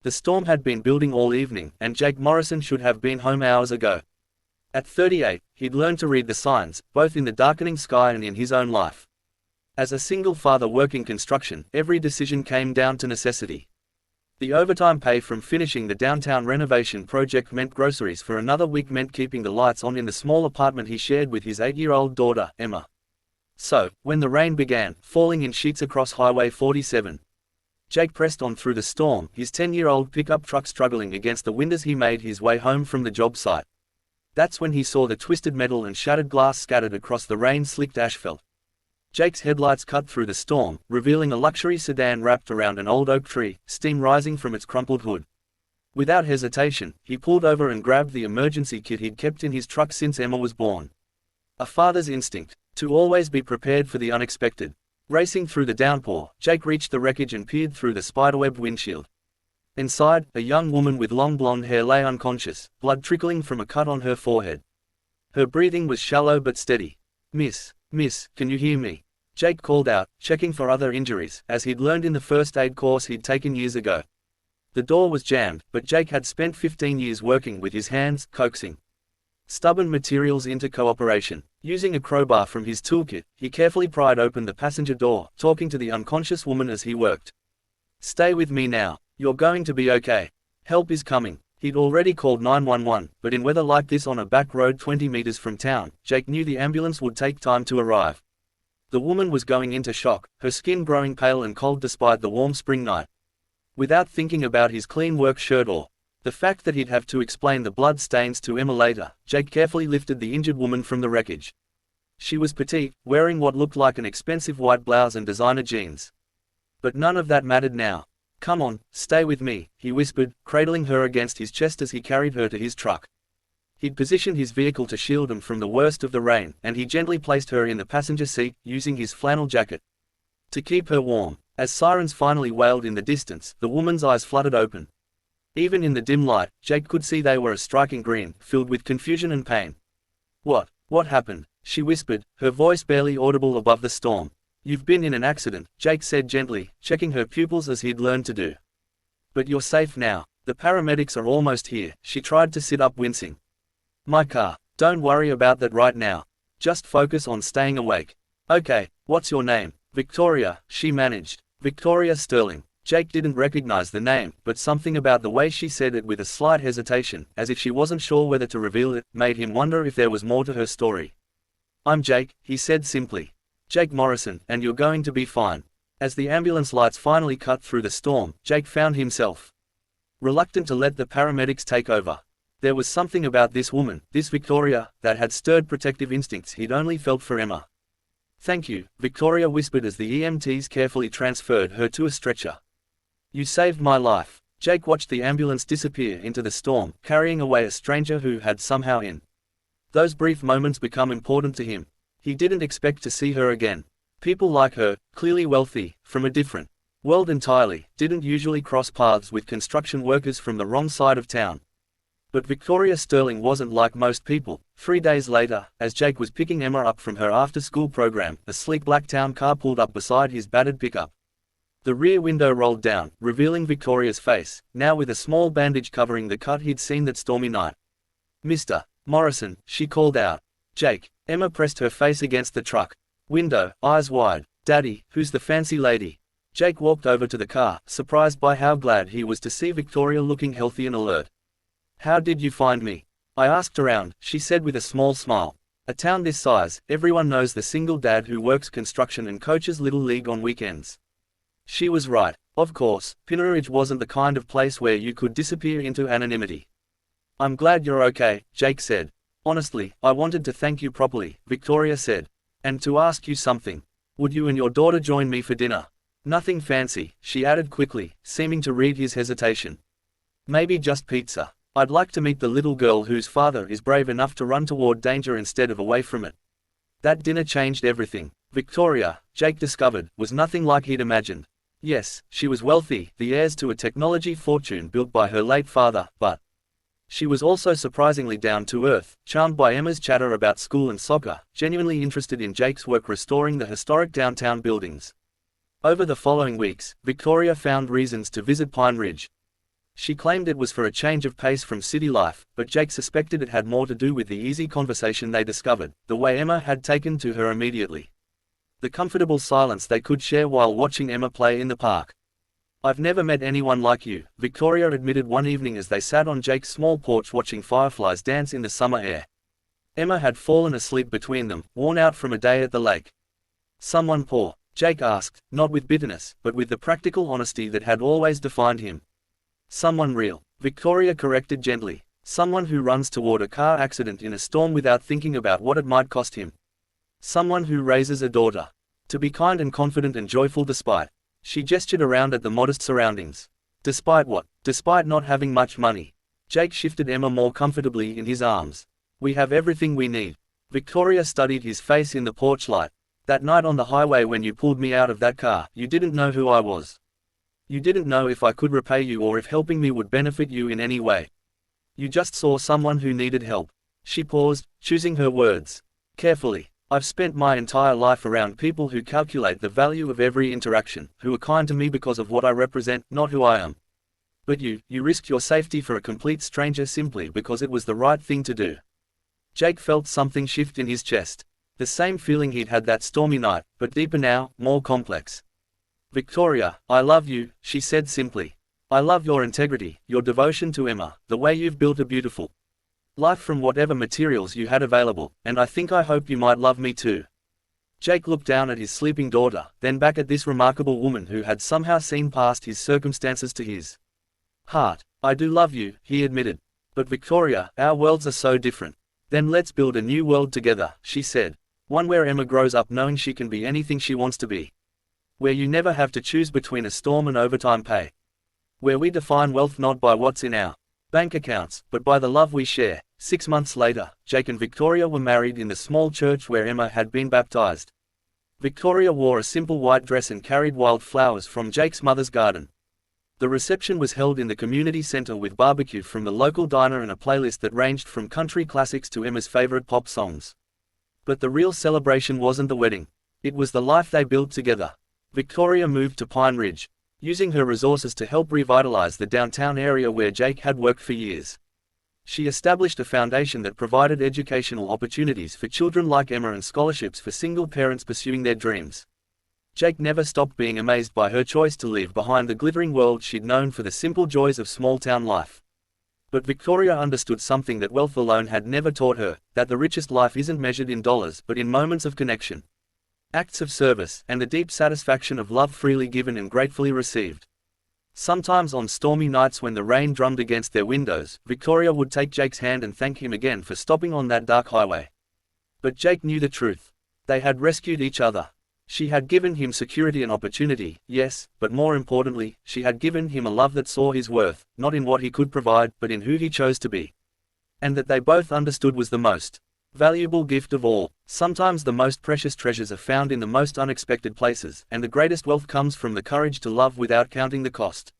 The storm had been building all evening, and Jake Morrison should have been home hours ago. At 38, he'd learned to read the signs, both in the darkening sky and in his own life. As a single father working construction, every decision came down to necessity. The overtime pay from finishing the downtown renovation project meant groceries for another week, meant keeping the lights on in the small apartment he shared with his 8-year-old daughter, Emma. So, when the rain began, falling in sheets across Highway 47, Jake pressed on through the storm, his 10-year-old pickup truck struggling against the wind as he made his way home from the job site. That's when he saw the twisted metal and shattered glass scattered across the rain-slicked asphalt. Jake's headlights cut through the storm, revealing a luxury sedan wrapped around an old oak tree, steam rising from its crumpled hood. Without hesitation, he pulled over and grabbed the emergency kit he'd kept in his truck since Emma was born. A father's instinct, to always be prepared for the unexpected. Racing through the downpour, Jake reached the wreckage and peered through the spiderweb windshield. Inside, a young woman with long blonde hair lay unconscious, blood trickling from a cut on her forehead. Her breathing was shallow but steady. Miss, can you hear me?" Jake called out, checking for other injuries, as he'd learned in the first aid course he'd taken years ago. The door was jammed, but Jake had spent 15 years working with his hands, coaxing stubborn materials into cooperation. Using a crowbar from his toolkit, he carefully pried open the passenger door, talking to the unconscious woman as he worked. "Stay with me now. You're going to be okay. Help is coming." He'd already called 911, but in weather like this on a back road 20 meters from town, Jake knew the ambulance would take time to arrive. The woman was going into shock, her skin growing pale and cold despite the warm spring night. Without thinking about his clean work shirt or the fact that he'd have to explain the blood stains to Emma later, Jake carefully lifted the injured woman from the wreckage. She was petite, wearing what looked like an expensive white blouse and designer jeans. But none of that mattered now. "Come on, stay with me," he whispered, cradling her against his chest as he carried her to his truck. He'd positioned his vehicle to shield him from the worst of the rain, and he gently placed her in the passenger seat, using his flannel jacket to keep her warm. As sirens finally wailed in the distance, the woman's eyes fluttered open. Even in the dim light, Jake could see they were a striking green, filled with confusion and pain. What happened?" she whispered, her voice barely audible above the storm. "You've been in an accident," Jake said gently, checking her pupils as he'd learned to do. "But you're safe now. The paramedics are almost here." She tried to sit up, wincing. "My car. Don't worry about that right now. Just focus on staying awake." "Okay, what's your name?" "Victoria," she managed. "Victoria Sterling." Jake didn't recognize the name, but something about the way she said it with a slight hesitation, as if she wasn't sure whether to reveal it, made him wonder if there was more to her story. "I'm Jake," he said simply. "Jake Morrison, and you're going to be fine." As the ambulance lights finally cut through the storm, Jake found himself reluctant to let the paramedics take over. There was something about this woman, this Victoria, that had stirred protective instincts he'd only felt for Emma. "Thank you," Victoria whispered as the EMTs carefully transferred her to a stretcher. "You saved my life." Jake watched the ambulance disappear into the storm, carrying away a stranger who had somehow in those brief moments become important to him. He didn't expect to see her again. People like her, clearly wealthy, from a different world entirely, didn't usually cross paths with construction workers from the wrong side of town. But Victoria Sterling wasn't like most people. 3 days later, as Jake was picking Emma up from her after-school program, a sleek black town car pulled up beside his battered pickup. The rear window rolled down, revealing Victoria's face, now with a small bandage covering the cut he'd seen that stormy night. "Mr. Morrison," she called out. "Jake." Emma pressed her face against the truck window, eyes wide. "Daddy, who's the fancy lady?" Jake walked over to the car, surprised by how glad he was to see Victoria looking healthy and alert. "How did you find me?" "I asked around," she said with a small smile. "A town this size, everyone knows the single dad who works construction and coaches Little League on weekends." She was right. Of course, Pinneridge wasn't the kind of place where you could disappear into anonymity. "I'm glad you're okay," Jake said. "Honestly, I wanted to thank you properly," Victoria said. "And to ask you something. Would you and your daughter join me for dinner?" "Nothing fancy," she added quickly, seeming to read his hesitation. "Maybe just pizza. I'd like to meet the little girl whose father is brave enough to run toward danger instead of away from it." That dinner changed everything. Victoria, Jake discovered, was nothing like he'd imagined. Yes, she was wealthy, the heirs to a technology fortune built by her late father, but she was also surprisingly down to earth, charmed by Emma's chatter about school and soccer, genuinely interested in Jake's work restoring the historic downtown buildings. Over the following weeks, Victoria found reasons to visit Pine Ridge. She claimed it was for a change of pace from city life, but Jake suspected it had more to do with the easy conversation they discovered, the way Emma had taken to her immediately. The comfortable silence they could share while watching Emma play in the park. "I've never met anyone like you," Victoria admitted one evening as they sat on Jake's small porch watching fireflies dance in the summer air. Emma had fallen asleep between them, worn out from a day at the lake. "Someone poor?" Jake asked, not with bitterness, but with the practical honesty that had always defined him. "Someone real," Victoria corrected gently. "Someone who runs toward a car accident in a storm without thinking about what it might cost him. Someone who raises a daughter to be kind and confident and joyful despite." She gestured around at the modest surroundings. "Despite what?" "Despite not having much money." Jake shifted Emma more comfortably in his arms. "We have everything we need." Victoria studied his face in the porch light. "That night on the highway when you pulled me out of that car, you didn't know who I was. You didn't know if I could repay you or if helping me would benefit you in any way. You just saw someone who needed help." She paused, choosing her words carefully. "I've spent my entire life around people who calculate the value of every interaction, who are kind to me because of what I represent, not who I am. But you risked your safety for a complete stranger simply because it was the right thing to do." Jake felt something shift in his chest. The same feeling he'd had that stormy night, but deeper now, more complex. "Victoria, I love you," she said simply. "I love your integrity, your devotion to Emma, the way you've built a beautiful life from whatever materials you had available, and I hope you might love me too." Jake looked down at his sleeping daughter, then back at this remarkable woman who had somehow seen past his circumstances to his heart. "I do love you," he admitted. "But Victoria, our worlds are so different." "Then let's build a new world together," she said. "One where Emma grows up knowing she can be anything she wants to be. Where you never have to choose between a storm and overtime pay. Where we define wealth not by what's in our bank accounts, but by the love we share." 6 months later, Jake and Victoria were married in the small church where Emma had been baptized. Victoria wore a simple white dress and carried wild flowers from Jake's mother's garden. The reception was held in the community center with barbecue from the local diner and a playlist that ranged from country classics to Emma's favorite pop songs. But the real celebration wasn't the wedding. It was the life they built together. Victoria moved to Pine Ridge, using her resources to help revitalize the downtown area where Jake had worked for years. She established a foundation that provided educational opportunities for children like Emma and scholarships for single parents pursuing their dreams. Jake never stopped being amazed by her choice to leave behind the glittering world she'd known for the simple joys of small-town life. But Victoria understood something that wealth alone had never taught her, that the richest life isn't measured in dollars but in moments of connection, acts of service, and the deep satisfaction of love freely given and gratefully received. Sometimes on stormy nights when the rain drummed against their windows, Victoria would take Jake's hand and thank him again for stopping on that dark highway. But Jake knew the truth. They had rescued each other. She had given him security and opportunity, yes, but more importantly, she had given him a love that saw his worth, not in what he could provide, but in who he chose to be. And that they both understood was the most valuable gift of all. Sometimes the most precious treasures are found in the most unexpected places, and the greatest wealth comes from the courage to love without counting the cost.